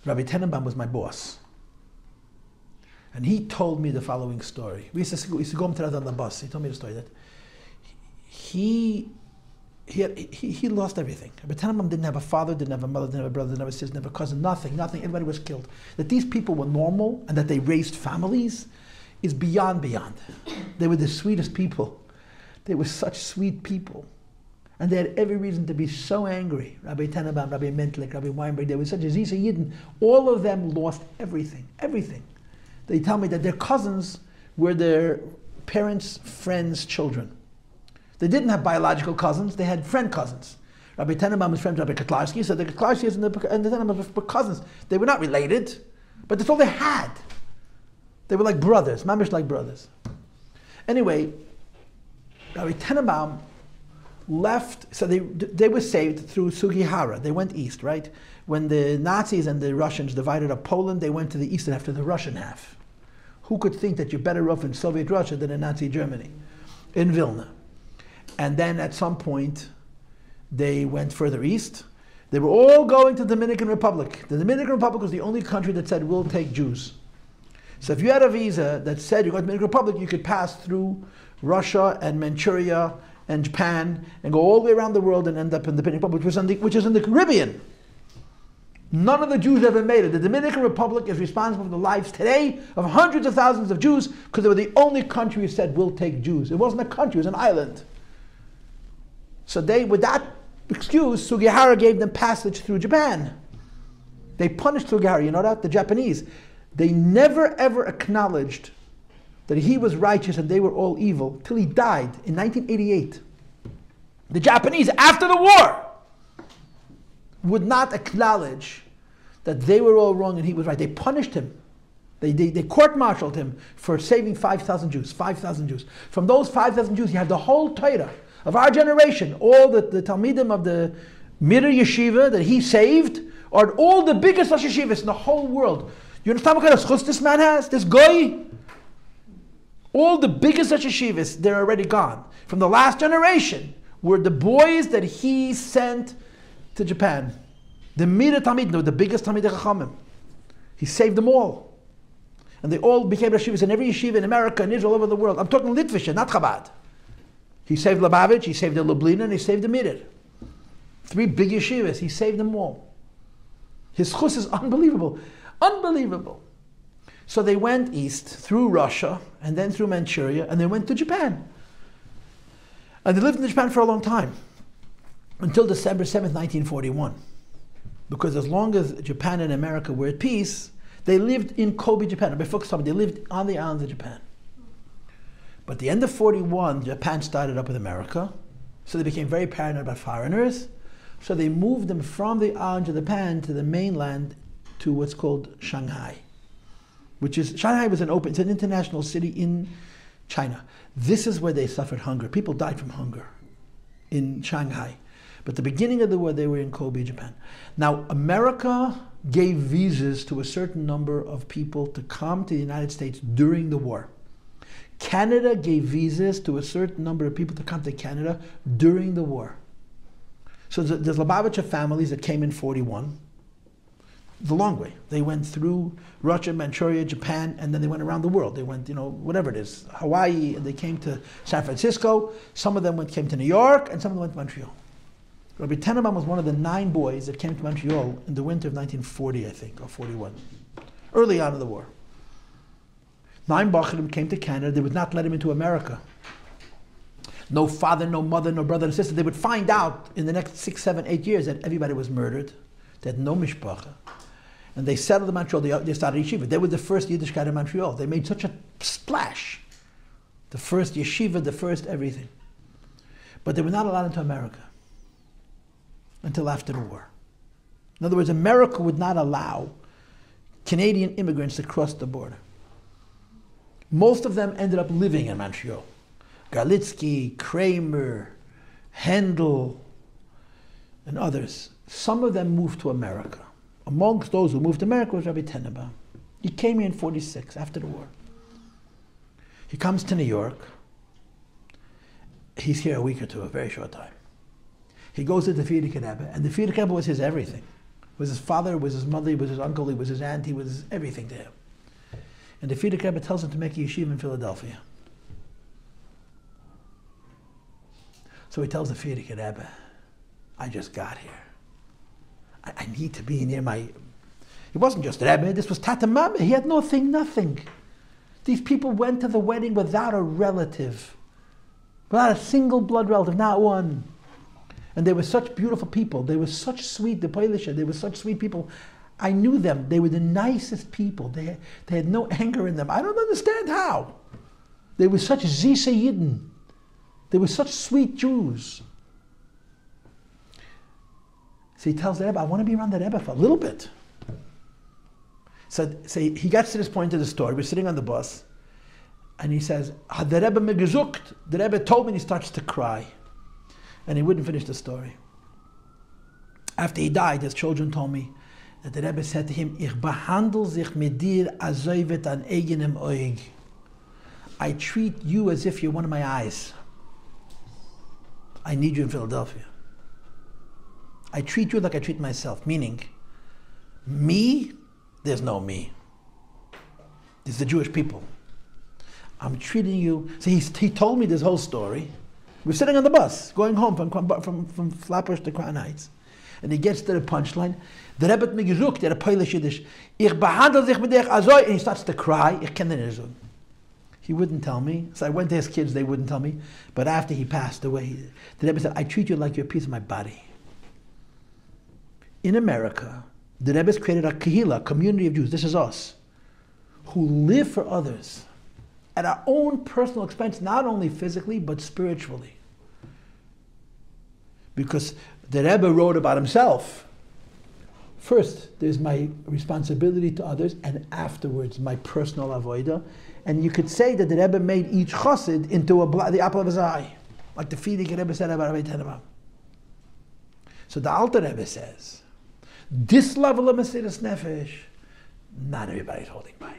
Rabbi Tenenbaum was my boss. And he told me the following story. We used to go home together on the bus. He told me the story that he lost everything. Rabbi Tenenbaum didn't have a father, didn't have a mother, didn't have a brother, didn't have a sister, didn't have a cousin, nothing. Everybody was killed. That these people were normal and that they raised families is beyond. They were the sweetest people. They were such sweet people. And they had every reason to be so angry. Rabbi Tenenbaum, Rabbi Mentlik, Rabbi Weinberg, they were such a Zisa Yidden. All of them lost everything. They tell me that their cousins were their parents' friends' children. They didn't have biological cousins, they had friend cousins. Rabbi Tenenbaum was friends with Rabbi Kotlarski, so the Kotlarskis and the Tenenbaums were cousins. They were not related, but that's all they had. They were like brothers, mamish like brothers. Anyway, Rabbi Tenenbaum left, so they were saved through Sugihara. They went east, right? When the Nazis and the Russians divided up Poland, they went to the eastern half, to the Russian half. Who could think that you're better off in Soviet Russia than in Nazi Germany? In Vilna. And then at some point, they went further east. They were all going to the Dominican Republic. The Dominican Republic was the only country that said, we'll take Jews. So if you had a visa that said you're going to the Dominican Republic, you could pass through Russia and Manchuria and Japan and go all the way around the world and end up in the Dominican Republic, which is in the Caribbean. None of the Jews ever made it. The Dominican Republic is responsible for the lives today of hundreds of thousands of Jews because they were the only country who said, we'll take Jews. It wasn't a country, it was an island. So they, with that excuse, Sugihara gave them passage through Japan. They punished Sugihara, you know that? The Japanese. They never ever acknowledged that he was righteous and they were all evil till he died in 1988. The Japanese, after the war, would not acknowledge that they were all wrong and he was right. They punished him. They court-martialed him for saving 5,000 Jews. 5,000 Jews. From those 5,000 Jews, you have the whole Torah of our generation, all the Talmidim of the Mir Yeshiva that he saved, are all the biggest Rosh Yeshivas in the whole world. You understand what kind of schus this man has? This guy? All the biggest Rosh Yeshivas, they're already gone. From the last generation were the boys that he sent to Japan. The Mir Talmidim, the biggest Talmidei Chachamim. He saved them all. And they all became Rosh Yeshivas in every yeshiva in America and Israel, all over the world. I'm talking Litvisha, not Chabad. He saved Lubavitch, he saved the Lublina, and he saved the Mir. 3 big yeshivas, he saved them all. His chus is unbelievable. Unbelievable. So they went east through Russia and then through Manchuria and they went to Japan. And they lived in Japan for a long time. Until December 7th, 1941. Because as long as Japan and America were at peace, they lived in Kobe, Japan. They lived on the islands of Japan. But at the end of 41, Japan started up with America. So they became very paranoid about foreigners. So they moved them from the islands of Japan to the mainland to what's called Shanghai. Shanghai was it's an international city in China. This is where they suffered hunger. People died from hunger in Shanghai. But at the beginning of the war, they were in Kobe, Japan. Now, America gave visas to a certain number of people to come to the United States during the war. Canada gave visas to a certain number of people to come to Canada during the war. So there's Lubavitcher families that came in 41, the long way. They went through Russia, Manchuria, Japan, and then they went around the world. They went, whatever it is, Hawaii, and they came to San Francisco. Some of them came to New York, and some of them went to Montreal. Rabbi Tenenbaum was one of the 9 boys that came to Montreal in the winter of 1940, I think, or 41, early on in the war. 9 Bacharim came to Canada. They would not let him into America. No father, no mother, no brother and sister. They would find out in the next 6, 7, 8 years that everybody was murdered. They had no mishpacha. And they settled in Montreal. They started yeshiva. They were the first Yiddishkeit in Montreal. They made such a splash. The first yeshiva, the first everything. But they were not allowed into America until after the war. In other words, America would not allow Canadian immigrants to cross the border. Most of them ended up living in Montreal. Galitsky, Kramer, Handel, and others. Some of them moved to America. Amongst those who moved to America was Rabbi Tenenbaum. He came here in 46, after the war. He comes to New York. He's here a week or two, a very short time. He goes to the Frierdiker Rebbe, and the Frierdiker Rebbe was his everything. was his father, was his mother, he was his uncle, he was his aunt, he was everything to him. And the Frierdiker Rebbe tells him to make a yeshiva in Philadelphia. So he tells the Frierdiker Rebbe, I just got here. I need to be near my... It wasn't just Rebbe, this was Tata Mama. He had nothing. These people went to the wedding without a relative. Without a single blood relative, not one. And they were such beautiful people. They were such sweet, the Polish, they were such sweet people. I knew them. They were the nicest people. They had no anger in them. I don't understand how. They were such Zise Yidden. They were such sweet Jews. So he tells the Rebbe, I want to be around the Rebbe for a little bit. So he gets to this point of the story. We're sitting on the bus. And he says, the Rebbe mir gesucht. The Rebbe told me, and he starts to cry. And he wouldn't finish the story. After he died, his children told me that the Rebbe said to him, Ich behandle sich mit dir azoivet an eigenem oig. I treat you as if you're one of my eyes. I need you in Philadelphia. I treat you like I treat myself, meaning, me, there's no me. There's the Jewish people. I'm treating you. So he told me this whole story. We're sitting on the bus, going home from Flatbush to Crown Heights. And he gets to the punchline. The Rebbe hat mir gesucht, der Polish Yiddish. Ich behandle sich mit dich azoi. And he starts to cry. Ich kenne den Zug. He wouldn't tell me. So I went to his kids, they wouldn't tell me. But after he passed away, the Rebbe said, I treat you like you're a piece of my body. In America, the Rebbe has created a kahila, a community of Jews, this is us, who live for others at our own personal expense, not only physically, but spiritually. Because the Rebbe wrote about himself. First, there's my responsibility to others, and afterwards, my personal avodah. And you could say that the Rebbe made each chassid into the apple of his eye, like the Frierdiker Rebbe said about Rabbi Tenenbaum. So the Alter Rebbe says, this level of Mesiras Nefesh, not everybody's holding by.